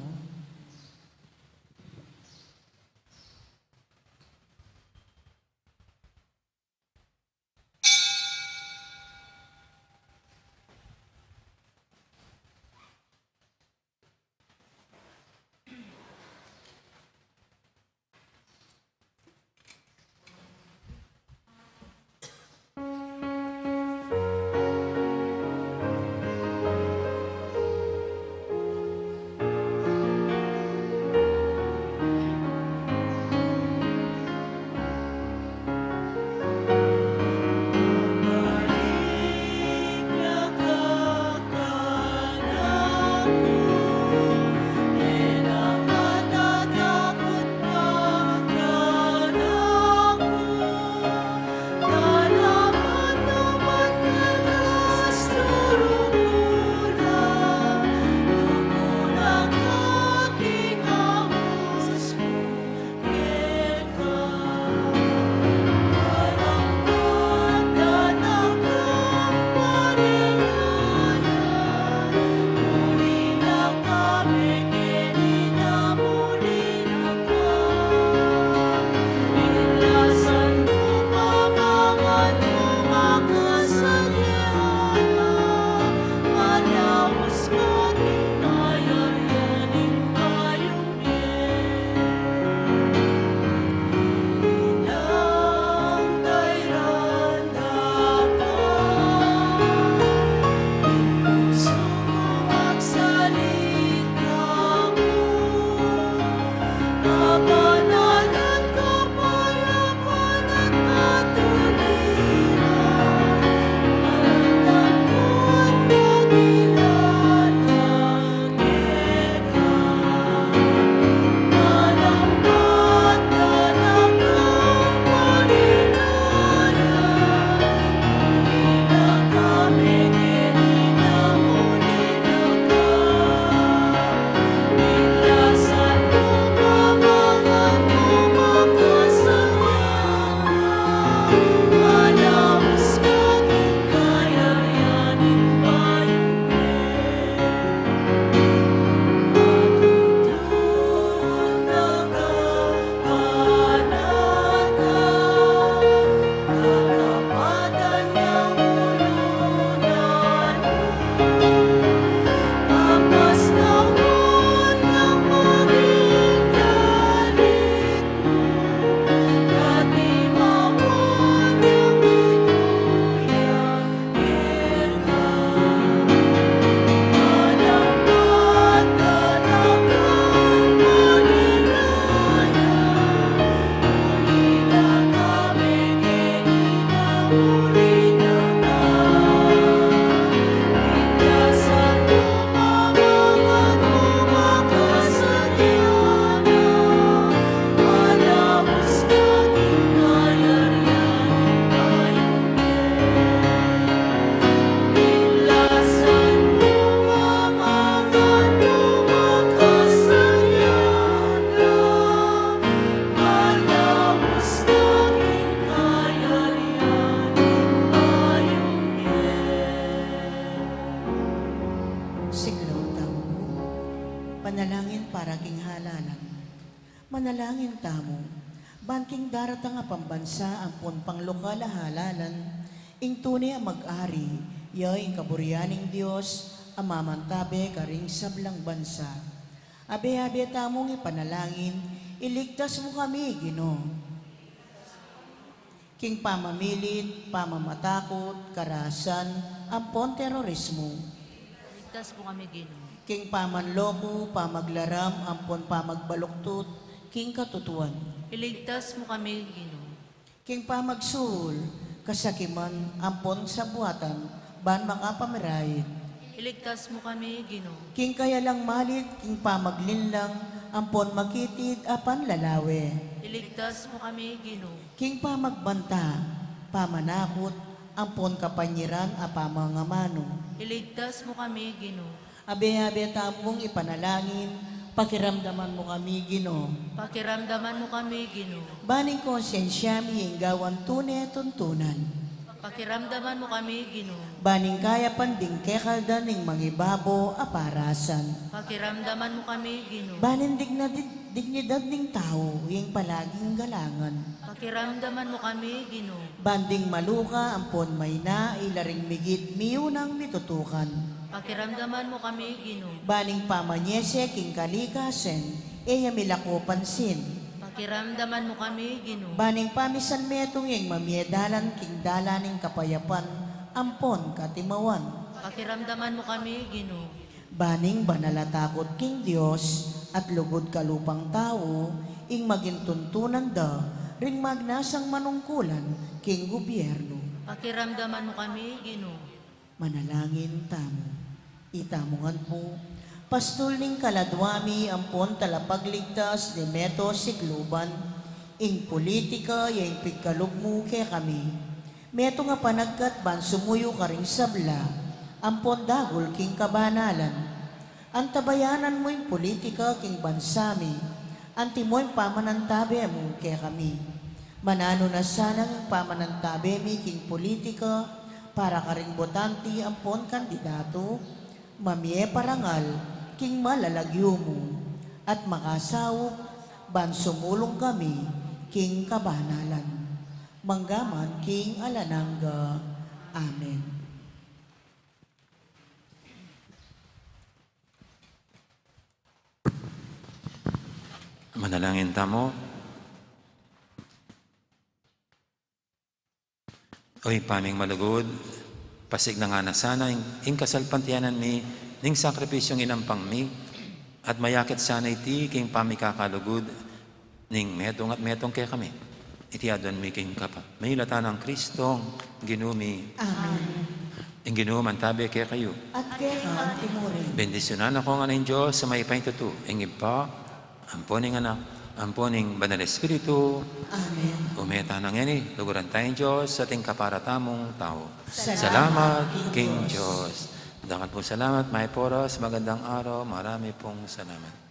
A: Panalangin para king halalan. Manalangin tamo, banking darata nga pambansa ampon pang lokal halalan, ing tunay ang mag-ari, yoy ing kaburianing Diyos, amamantabe karing sablang bansa. Abe-abe tamong ipanalangin, iligtas mo kami, Ginoo. King pamamilit, pamamatakot, karahasan, ampon terorismo.
D: Ligtas po kami, Ginoo.
A: King pamanloko, pamaglaram, ampon pamagbaluktot, king katutuan.
D: Iligtas mo kami, Ginoo.
A: King pamagsuhol, kasakiman, ampon sa buhatan, ban makapamirayit.
D: Iligtas mo kami, Ginoo.
A: King kaya lang malit, king pamaglinlang, ampon makitid, apan lalawe.
D: Iligtas mo kami, Ginoo.
A: King pamagbanta, pamanakot, ampon kapanyiran, apamangamano.
D: Iligtas mo kami, Ginoo.
A: Abe-abe tamong ipanalangin, pakiramdaman mo kami, Ginoo.
B: Pakiramdaman mo kami, Ginoo.
A: Baning konsensya mi hinggawan tunay tuntunan.
B: Pakiramdaman mo kami, Ginoo.
A: Baning kaya panding kekalda ning mangibabo aparasan.
B: Pakiramdaman mo kami, Ginoo.
A: Banin dignidad ning tao, yung palaging galangan.
B: Pakiramdaman mo kami, Ginoo.
A: Banding maluka, ampon may na, ilaring migit, miyunang mitutukan.
B: Pakiramdaman mo kami, Ginoo.
A: Baning pamanyese, king kalikasen, eya milako pansin.
B: Pakiramdaman mo kami, Ginoo.
A: Baning pamisan metong yung mamiedalan, king dalaning kapayapan, ampon katimawan.
B: Pakiramdaman mo kami, Ginoo.
A: Baning banalatakot king Diyos, at lugod kalupang tao, ing maging tuntunan da, ring magnasang manungkulan, king gobyerno.
B: Pakiramdaman mo kami, Ginoo.
A: Manalangin tamo, itamungan po, pastol ning kaladwami, ampon talapagligtas ni Meto Sigluban, ing politika, yung pigkalugmo ke kami. Meto nga panagkat ban sumuyo ka ring sabla, ampon dagol king kabanalan. Antabayanan mo yung politika king bansami, anti mo yung pamanantabi mo ke kami. Manano na sana yung pamanantabi mi king politika, para ka ring botanti ampon kandidato, mamie parangal, king malalagyo mo, at makasawop, ban sumulong kami, king kabanalan. Manggaman, king alananga. Amen.
C: Manalangin tamo. Oy, paming malugod, pasig na nga na sana, ing kasalpantiyanan mi, ning sakripisyong inampang mi, at mayakit sana iti, king pami kakalugod, ning metong at metong kaya kami. Iti adon mi king kapa. May latan ng Kristong, ginumi,
A: Amen.
C: ing ginuman tabi kaya kayo.
A: At kaya timurin.
C: Bendisyonan ako nga ng Diyos sa may paintuto, ing ipa, amponing anak, amponing banal Espiritu,
A: Amen.
C: umeta ng yan luguran tayong Diyos sa ating kaparatamong tao.
A: Salamat,
C: King Diyos. Dakat po salamat, may poros, magandang araw, marami pong salamat.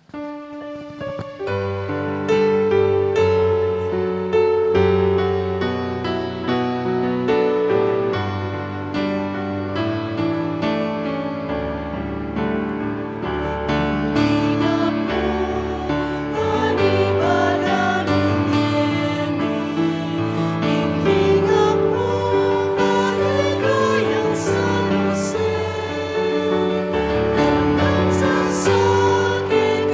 E: Sa sakit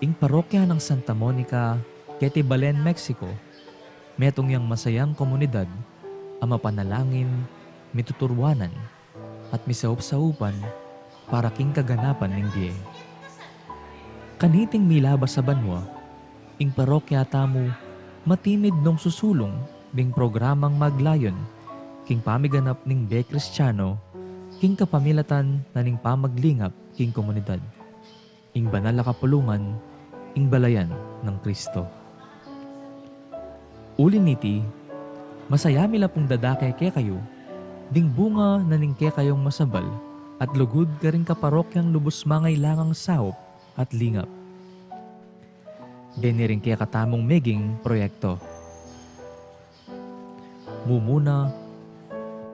E: ing parokya ng Santa Monica, Ketibalen, Mexico, metong yang masayang komunidad, ang mapanalangin, mituturwanan, at misaup-saupan para king kaganapan ng diye. Kaniting milabas sa banwa, ing parokya tamo, matimid nung susulong ding programang maglayon, king pamiganap ning de Kristiyano, king kapamilatan na ning pamaglingap king komunidad. Ing banal na kapulungan, ing balayan ng Kristo. Uliniti, masaya mila pong dadakay ke kayo, ding bunga na ning ke kayong masabal, at lugod ka rin kaparokyang lubos mangay langang sahop at lingap. Deni rin kaya katamong meging proyekto. Mumuna,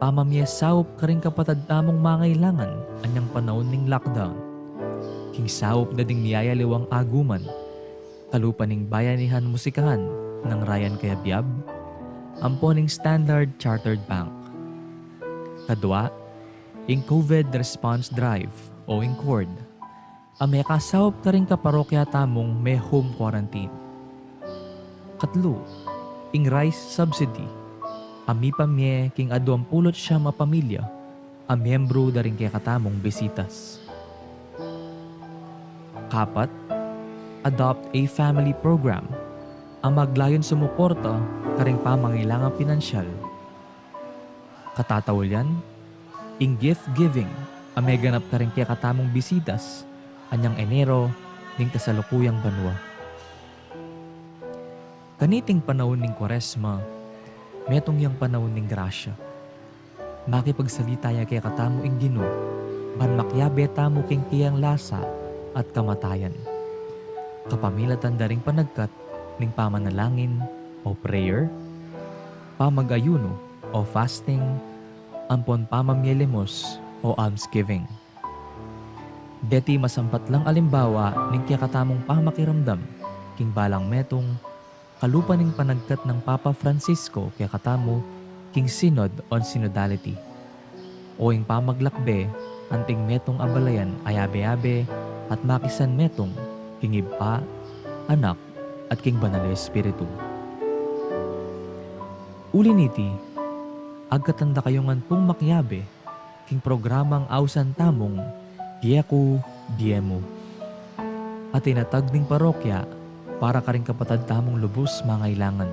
E: pamamye sahop ka rin kapatad tamong mangailangan anyang panahon ning lockdown. King sahop na ding niyayaliwang aguman, kalupaning bayanihan musikahan ng Ryan Kayabyab, amponing Standard Chartered Bank. Kadwa, ing COVID Response Drive o ing CORD, may kasawap ka rin kaparokya tamong may home quarantine. Katlo, ing rice subsidy, ami pamye king aduang pulot siya mapamilya, miyembro da rin kaya katamong bisitas. Kapat, adopt a family program, ang maglayon sumuporta karing pamangailangang pinansyal. Katatawalyan, ing gift giving, may ganap ka rin kaya katamong bisitas, anyang Enero ning kasalukuyang banwa. Kaniting panahon ning Kwaresma, metong yang panahon ning grasya. Makipagsalita ya kaya katamo ing Ginoo, ban makyabe tamo king tiyang lasa at kamatayan. Kapamilatan daring panagkat ning pamanalangin o prayer, pamagayuno o fasting, ampon pamamyelimos o almsgiving. Deti masampat lang alimbawa ning kaya katamong pamakiramdam king balang metong kalupa ning panagkat ng Papa Francisco kaya katamo king Synod on Synodality o ing pamaglakbe anting metong abalayan ayabe-abe at makisan metong king Iba, Anak at king Banal na Espiritu. Uliniti, agkatanda kayongan pong makyabe king programang awsan tamong Dieko Diemo at tinatag ning parokya para karing kapatad tamong lubos mangailangan.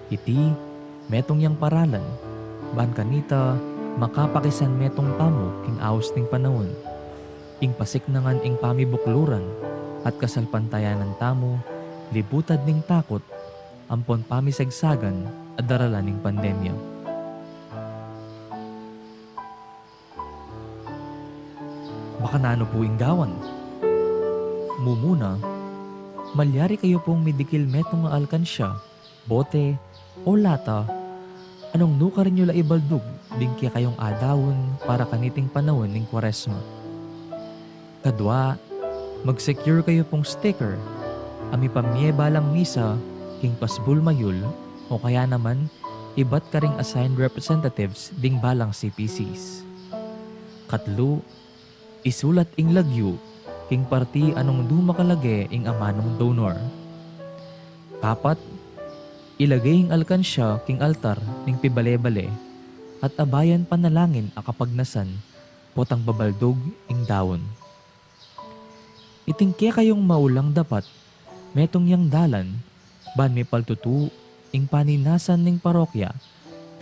E: Iti, metong yang paralan, ban kanita makapakisan metong tamo king aos ning panahon, ing pasiknangan ing pamibukluran at kasalpantayanan tamo, libutad ning takot, ampon pamisagsagan at daralan ning pandemya. Baka nano po inggawan. Mumuna, malyari kayo pong midikil metong nga alkansya, bote, o lata, anong nuka rin nyo la ibaldug, bingkya kayong adawon para kaniting panahon ning Kwaresma. Kadwa, mag-secure kayo pong sticker, ami pamye balang misa, king pasbul mayul, o kaya naman, iba't ka ring assigned representatives ding balang CPCs. Katlo, isulat ing lagyu, king parti anong dumakalage ing amanong donor. Kapat, ilagay ing alkansya king altar ning pibale-bale, at abayan panalangin akapagnasan, potang babaldog ing dawon. Itingke kayong maulang dapat, metong yang dalan, ban may paltutu, ing paninasan ning parokya,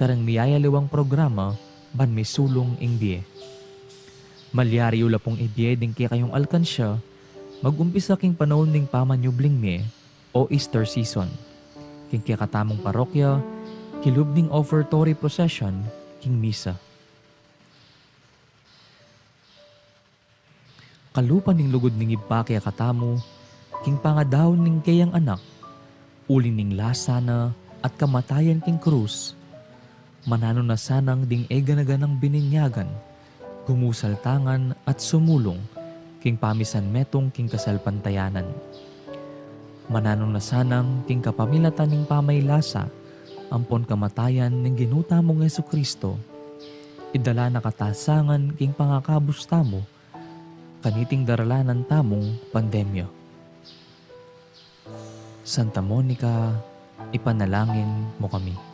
E: karang miyayaliwang programa, ban may sulong ing biye. Malyari ula pong ibiye din kaya kayong alkansya, mag-umpisa king panahon ning pamanyubling me o Easter season. King kaya katamong parokya, kilub ning offertory procession, king misa. Kalupan ning lugod ning iba kaya katamo, king pangadawon ning kayang anak, uli ning lasana at kamatayan king krus, manano na sanang ding eganaganang bininyagan, gumusaltangan at sumulong king pamisan metong king kasalpantayanan. Mananong na sanang king kapamilatan ning pamaylasa, ampon kamatayan ning ginuta mong Jesucristo, idala na katasangan king pangakabus tamo, kaniting daralanan tamong pandemya. Santa Monica, ipanalangin mo kami.